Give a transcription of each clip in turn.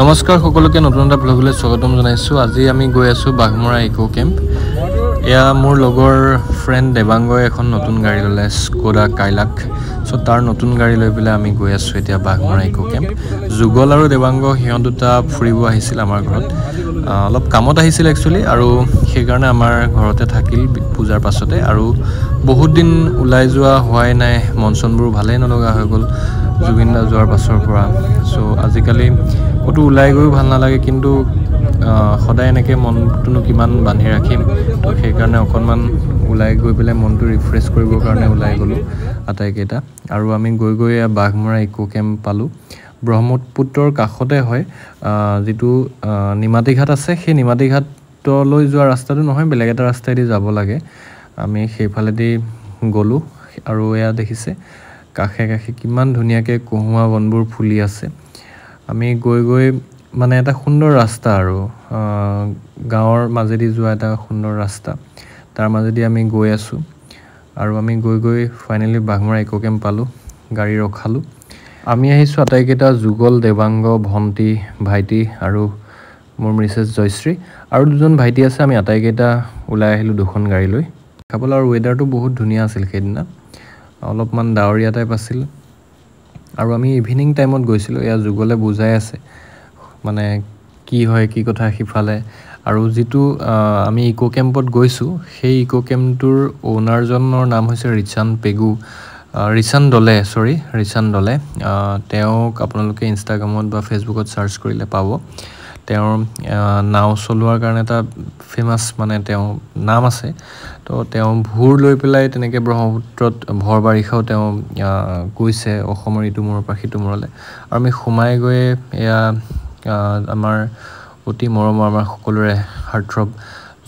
নমস্কাৰ সকলোকে নতুন এটা ব্লগলৈ স্বাগতম জনাইছোঁ। আজি আমি গৈ আছোঁ বাঘমৰা ইকো কেম্প। এয়া মোৰ লগৰ ফ্ৰেণ্ড দেৱাংগই এখন নতুন গাড়ী ল'লে, স্কোডা কাইলাক। চ' তাৰ নতুন গাড়ী লৈ পেলাই আমি গৈ আছোঁ এতিয়া বাঘমৰা ইকো কেম্প। যুগল আৰু দেৱাংগ সিহঁত দুটা ফুৰিব আহিছিল আমাৰ ঘৰত, অলপ কামত আহিছিল একচুৱেলি, আৰু সেইকাৰণে আমাৰ ঘৰতে থাকিল পূজাৰ পাছতে। আৰু বহুত দিন ওলাই যোৱা হোৱাই নাই, মন চনবোৰ ভালেই নলগা হৈ গ'ল জুবিন দা যোৱাৰ পাছৰ পৰা। চ' আজিকালি ক'তো ওলাই গৈও ভাল নালাগে, কিন্তু সদায় এনেকৈ মনটোনো কিমান বান্ধি ৰাখিম, তো সেইকাৰণে অকণমান ওলাই গৈ পেলাই মনটো ৰিফ্ৰেছ কৰিবৰ কাৰণে ওলাই গ'লোঁ আটাইকেইটা। আৰু আমি গৈ গৈ বাঘমৰা ইকো কেম্প পালোঁ। ব্ৰহ্মপুত্ৰৰ কাষতে হয়, যিটো নিমাতী ঘাট আছে, সেই নিমাতী ঘাটলৈ যোৱা ৰাস্তাটো নহয়, বেলেগ এটা ৰাস্তাইদি যাব লাগে। আমি সেইফালেদি গ'লোঁ আৰু এয়া দেখিছে কাষে কাষে কিমান ধুনীয়াকৈ কহুৱা বনবোৰ ফুলি আছে। আমি গৈ গৈ মানে এটা সুন্দৰ ৰাস্তা, আৰু গাঁৱৰ মাজেদি যোৱা এটা সুন্দৰ ৰাস্তা, তাৰ মাজেদি আমি গৈ আছোঁ। আৰু আমি গৈ গৈ ফাইনেলি বাঘমৰা ইকো কেম্প পালোঁ, গাড়ী ৰখালোঁ। আমি আহিছোঁ আটাইকেইটা, যুগল, দেৱাংগ, ভণ্টি, ভাইটি আৰু মোৰ মিছেছ জয়শ্ৰী, আৰু দুজন ভাইটি আছে। আমি আটাইকেইটা ওলাই আহিলোঁ দুখন গাড়ী লৈ খাবলৈ। আৰু ৱেডাৰটো বহুত ধুনীয়া আছিল সেইদিনা, অলপমান ডাৱৰীয়া টাইপ আছিল। আৰু আমি ইভিনিং টাইমত গৈছিলোঁ। এয়া যুগলে বুজাই আছে মানে কি হয় কি কথা সিফালে। আৰু যিটো আমি ইকো কেম্পত গৈছোঁ, সেই ইকো কেম্পটোৰ অ'নাৰজনৰ নাম হৈছে ৰিচান দলে। তেওঁক আপোনালোকে ইনষ্টাগ্ৰামত বা ফেচবুকত চাৰ্চ কৰিলে পাব। তেওঁৰ নাও চলোৱাৰ কাৰণে এটা ফেমাছ মানে তেওঁ নাম আছে। তো তেওঁ ভূৰ লৈ পেলাই তেনেকৈ ব্ৰহ্মপুত্ৰত ভৰ বাৰিষাও তেওঁ গৈছে, অসমৰ ইটো মূৰৰ পৰা সিটো মূৰলৈ। আৰু আমি সোমাই গৈ এয়া আমাৰ অতি মৰমৰ, আমাৰ সকলোৰে হাৰ্টথ্ৰব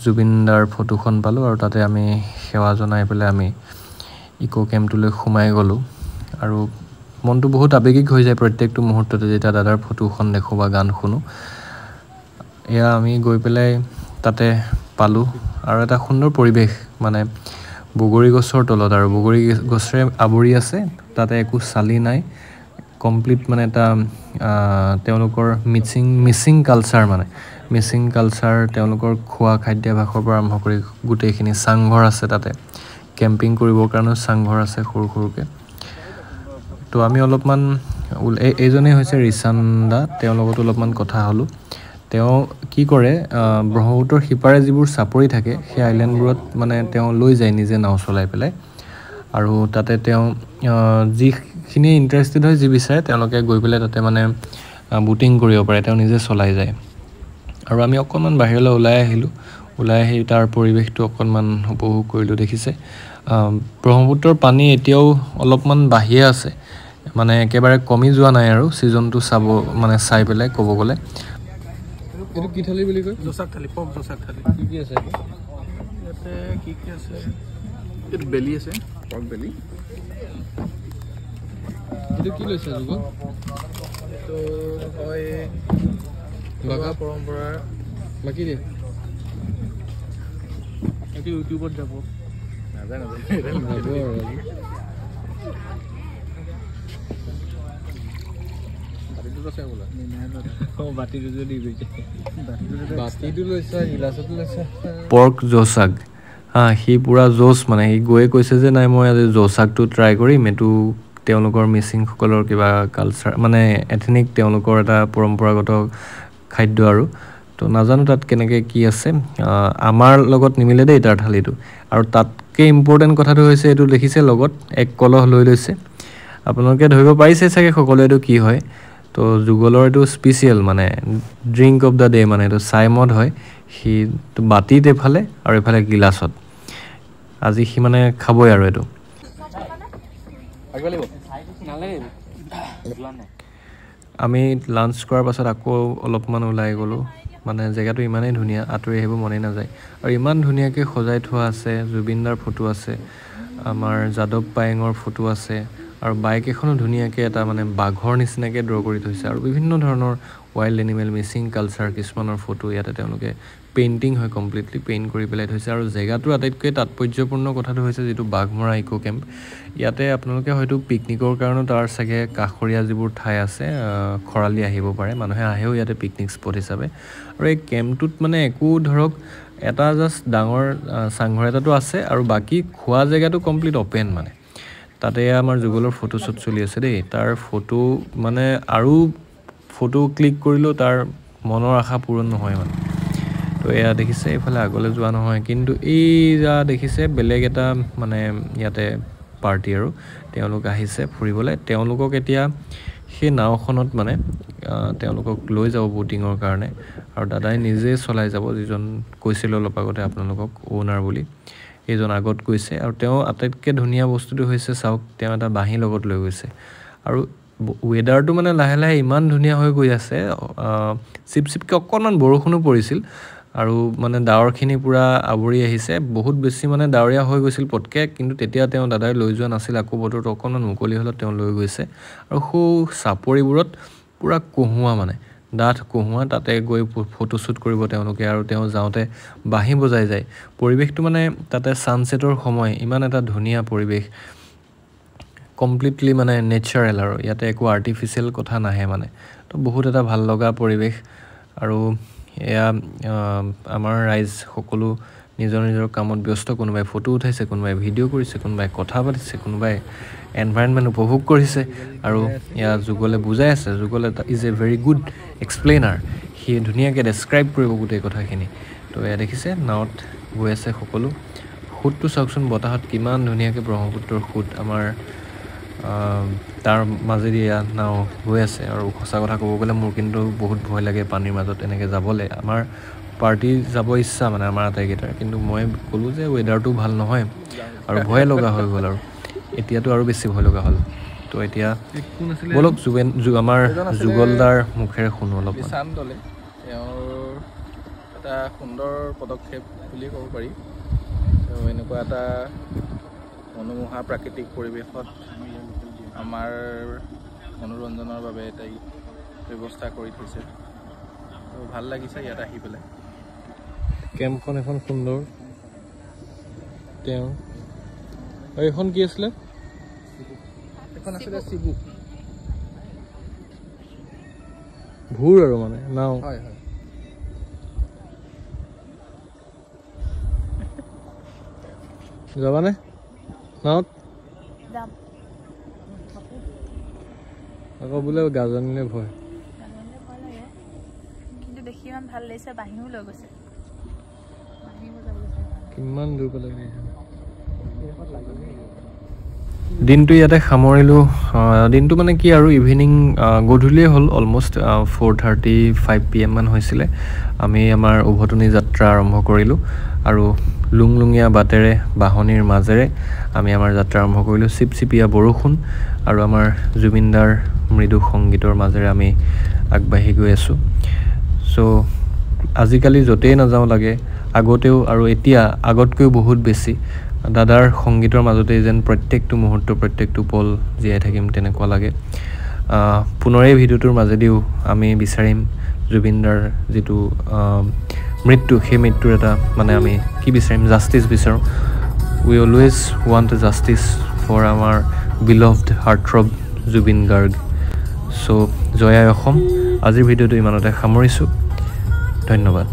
জুবিন দাৰ ফটোখন পালোঁ। আৰু তাতে আমি সেৱা জনাই পেলাই আমি ইকো কেম্পটোলৈ সোমাই গ'লোঁ। আৰু মনটো বহুত আৱেগিক হৈ যায় প্ৰত্যেকটো মুহূৰ্ততে যেতিয়া দাদাৰ ফটোখন দেখোঁ বা গান শুনো। এয়া আমি গৈ পেলাই তাতে পালোঁ, আৰু এটা সুন্দৰ পৰিৱেশ, মানে বগৰী গছৰ তলত, আৰু বগৰী গছেৰে আৱৰি আছে, তাতে একো চালি নাই, কমপ্লিট মানে এটা তেওঁলোকৰ মিচিং কালচাৰ, তেওঁলোকৰ খোৱা খাদ্যাভাসৰ পৰা আৰম্ভ কৰি গোটেইখিনি। চাংঘৰ আছে তাতে, কেম্পিং কৰিবৰ কাৰণেও চাংঘৰ আছে সৰু সৰুকৈ। তো আমি অলপমান এইজনেই হৈছে ৰিচান দা, তেওঁৰ লগতো অলপমান কথা হ'লোঁ। তেওঁ কি কৰে, ব্ৰহ্মপুত্ৰৰ সিপাৰে যিবোৰ চাপৰি থাকে, সেই আইলেণ্ডবোৰত মানে তেওঁ লৈ যায় নিজে নাও চলাই পেলাই। আৰু তাতে তেওঁ যিখিনি ইণ্টাৰেষ্টেড হয়, যি বিচাৰে তেওঁলোকে গৈ পেলাই তাতে মানে বুটিং কৰিব পাৰে, তেওঁ নিজে চলাই যায়। আৰু আমি অকণমান বাহিৰলৈ ওলাই আহি তাৰ পৰিৱেশটো অকণমান উপভোগ কৰিলোঁ। দেখিছে ব্ৰহ্মপুত্ৰৰ পানী এতিয়াও অলপমান বাঢ়িয়ে আছে, মানে একেবাৰে কমি যোৱা নাই। আৰু ছিজনটো চাই পেলাই ক'ব গ'লে, এইটো কি থালি বুলি কয়? জোচাক থালি, পৰ্ক জোচাক থালি। কি আছে ইয়াতে কি আছে? এইটো বেলি আছে, পৰ্ক বেলি। এইটো কি লৈছে যুগল? এইটো হয় বাঘা পৰম্পৰাৰ। বাকী দিয়ে এইটো ইউটিউবত যাব, নাজানো পৰ্ক জোচাক। সি পূৰা জোচ, মানে সি গৈয়ে কৈছে যে নাই মই আজি জোচাকটো ট্ৰাই কৰিম। এইটো তেওঁলোকৰ মিচিংসকলৰ কিবা কালচাৰ, মানে এথনিক তেওঁলোকৰ এটা পৰম্পৰাগত খাদ্য। আৰু তো নাজানো তাত কেনেকৈ কি আছে, আমাৰ লগত নিমিলে দেই তাৰ থালিটো। আৰু তাতকৈ ইম্পৰ্টেণ্ট কথাটো হৈছে, এইটো দেখিছে লগত এক কলহ লৈ লৈছে। আপোনালোকে ধৰিব পাৰিছে চাগে সকলোৱে এইটো কি হয়। তো যুগলৰ এইটো স্পেচিয়েল মানে ড্ৰিংক অফ দ্য ডে, মানে এইটো চাই মদ হয়। সি বাতিত এফালে আৰু এফালে গিলাচত, আজি সি মানে খাবই আৰু এইটো। আমি লাঞ্চ কৰাৰ পাছত আকৌ অলপমান ওলাই গ'লোঁ, মানে জেগাটো ইমানেই ধুনীয়া, আঁতৰি আহিব মনেই নাযায়। আৰু ইমান ধুনীয়াকৈ সজাই থোৱা আছে, জুবিন দাৰ ফটো আছে, আমাৰ যাদৱ পায়েঙৰ ফটো আছে, আৰু বাইক এখনো ধুনীয়াকৈ এটা মানে বাঘৰ নিচিনাকৈ ড্ৰ কৰি থৈছে, আৰু বিভিন্ন ধৰণৰ ৱাইল্ড এনিমেল মিচিং কালচাৰ কিছুমানৰ ফটো ইয়াতে তেওঁলোকে পেইণ্টিং হয় কমপ্লিটলি পেইণ্ট কৰি পেলাই থৈছে আৰু জেগাটোৰ আটাইতকৈ তাৎপৰ্যপূৰ্ণ কথাটো হৈছে যিটো বাঘমৰা ইকো কেম্প ইয়াতে আপোনালোকে হয়তো পিকনিকৰ কাৰণেও তাৰ চাগে কাষৰীয়া যিবোৰ ঠাই আছে খৰালি আহিব পাৰে মানুহে আহেও ইয়াতে পিকনিক স্পট হিচাপে আৰু এই কেম্পটোত মানে একো ধৰক এটা জাষ্ট ডাঙৰ চাংঘৰ এটাটো আছে আৰু বাকী খোৱা জেগাটো কমপ্লিট অপেন মানে তাতে আমাৰ যুগলৰ ফটোশ্বুট চলি আছে দেই তাৰ ফটো মানে আৰু ফটো ক্লিক কৰিলেও তাৰ মনৰ আশা পূৰণ নহয় মানে তো এয়া দেখিছে এইফালে আগলৈ যোৱা নহয় কিন্তু এই যা দেখিছে বেলেগ এটা মানে ইয়াতে পাৰ্টি আৰু তেওঁলোক আহিছে ফুৰিবলৈ তেওঁলোকক এতিয়া সেই নাওখনত মানে তেওঁলোকক লৈ যাব বোটিঙৰ কাৰণে আৰু দাদাই নিজে চলাই যাব যিজন কৈছিল অলপ আগতে আপোনালোকক ওনাৰ বুলি এইজন আগত গৈছে আৰু তেওঁ আটাইতকৈ ধুনীয়া বস্তুটো হৈছে চাওক তেওঁ এটা বাঁহী লগত লৈ গৈছে আৰু ৱেডাৰটো মানে লাহে লাহে ইমান ধুনীয়া হৈ গৈ আছে চিপচিপকৈ অকণমান বৰষুণো পৰিছিল আৰু মানে ডাৱৰখিনি পূৰা আৱৰি আহিছে বহুত বেছি মানে ডাৱৰীয়া হৈ গৈছিল পটকৈ কিন্তু তেতিয়া তেওঁ দাদাই লৈ যোৱা নাছিল আকৌ বতৰটো অকণমান মুকলি হ'লত তেওঁ লৈ গৈছে আৰু সৌ চাপৰিবোৰত পূৰা কহুৱা মানে ডাঠ কহুৱা তাতে গৈ ফটোশ্বুট কৰিব তেওঁলোকে আৰু তেওঁ যাওঁতে বাঁহী বজাই যায় পৰিৱেশটো মানে তাতে ছানছেটৰ সময় ইমান এটা ধুনীয়া পৰিৱেশ কমপ্লিটলি মানে নেচাৰেল আৰু ইয়াতে একো আৰ্টিফিচিয়েল কথা নাহে মানে তো বহুত এটা ভাল লগা পৰিৱেশ আৰু এয়া আমাৰ ৰাইজ সকলো নিজৰ নিজৰ কামত ব্যস্ত কোনোবাই ফটো উঠাইছে কোনোবাই ভিডিঅ' কৰিছে কোনোবাই কথা পাতিছে কোনোবাই এনভাইৰনমেণ্ট উপভোগ কৰিছে আৰু এয়া যুগলে বুজাই আছে যুগলে ইজ এ ভেৰি গুড এক্সপ্লেইনাৰ সি ধুনীয়াকৈ ডেছক্ৰাইব কৰিব গোটেই কথাখিনি তো এয়া দেখিছে নাৱত গৈ আছে সকলো সোঁতটো চাওকচোন বতাহত কিমান ধুনীয়াকৈ ব্ৰহ্মপুত্ৰৰ সোঁত আমাৰ তাৰ মাজেদি এয়া নাও গৈ আছে আৰু সঁচা কথা ক'ব গ'লে মোৰ কিন্তু বহুত ভয় লাগে পানীৰ মাজত এনেকৈ যাবলৈ আমাৰ পাৰ্টি যাব ইচ্ছা মানে আমাৰ আটাইকেইটাৰ কিন্তু মই ক'লোঁ যে ৱেডাৰটো ভাল নহয় আৰু ভয় লগা হৈ গ'ল আৰু এতিয়াতো আৰু বেছি ভয় লগা হ'ল তো এতিয়া ব'লক আমাৰ যুগলদাৰ মুখেৰে শুনো অলপ তেওঁৰ এটা সুন্দৰ পদক্ষেপ বুলি ক'ব পাৰি এনেকুৱা এটা মনোমোহা প্ৰাকৃতিক পৰিৱেশত আমাৰ মনোৰঞ্জনৰ বাবে এটাই ব্যৱস্থা কৰি থৈছে তো ভাল লাগিছে ইয়াত আহি পেলাই কেম্পখন এখন সুন্দৰ তেওঁ আৰু এইখন কি আছিলে এখন আছিলে শিবু ভূৰ আৰু মানে নাও হয় হয় যাবানে নাৱত আকৌ বোলে গাজনিলে ভয় কিন্তু দেখি ইমান ভাল লাগিছে বাঁহীও লৈ গৈছে কিমান দূৰ পালে দিনটো ইয়াতে সামৰিলোঁ দিনটো মানে কি আৰু ইভিনিং গধূলিয়ে হ'ল অলমষ্ট 4:35 PM মান হৈছিলে আমি আমাৰ উভতনি যাত্ৰা আৰম্ভ কৰিলোঁ আৰু লুংলুঙীয়া বাটেৰে বাহনিৰ মাজেৰে আমি আমাৰ যাত্ৰা আৰম্ভ কৰিলোঁ চিপচিপীয়া বৰষুণ আৰু আমাৰ জুবিনদাৰ মৃদু সংগীতৰ মাজেৰে আমি আগবাঢ়ি গৈ আছোঁ চ' আজিকালি য'তেই নাযাওঁ লাগে আগতেও আৰু এতিয়া আগতকৈও বহুত বেছি দাদাৰ সংগীতৰ মাজতেই যেন প্ৰত্যেকটো মুহূৰ্ত প্ৰত্যেকটো পল জীয়াই থাকিম তেনেকুৱা লাগে পুনৰ এই ভিডিঅ'টোৰ মাজেদিও আমি বিচাৰিম জুবিনদাৰ যিটো মৃত্যু সেই মৃত্যুৰ এটা মানে আমি কি বিচাৰিম জাষ্টিছ বিচাৰোঁ we always want a justice for আমাৰ beloved heartthrob Zubeen Garg so' জয় আই অসম আজিৰ ভিডিঅ'টো ইমানতে সামৰিছোঁ ধন্যবাদ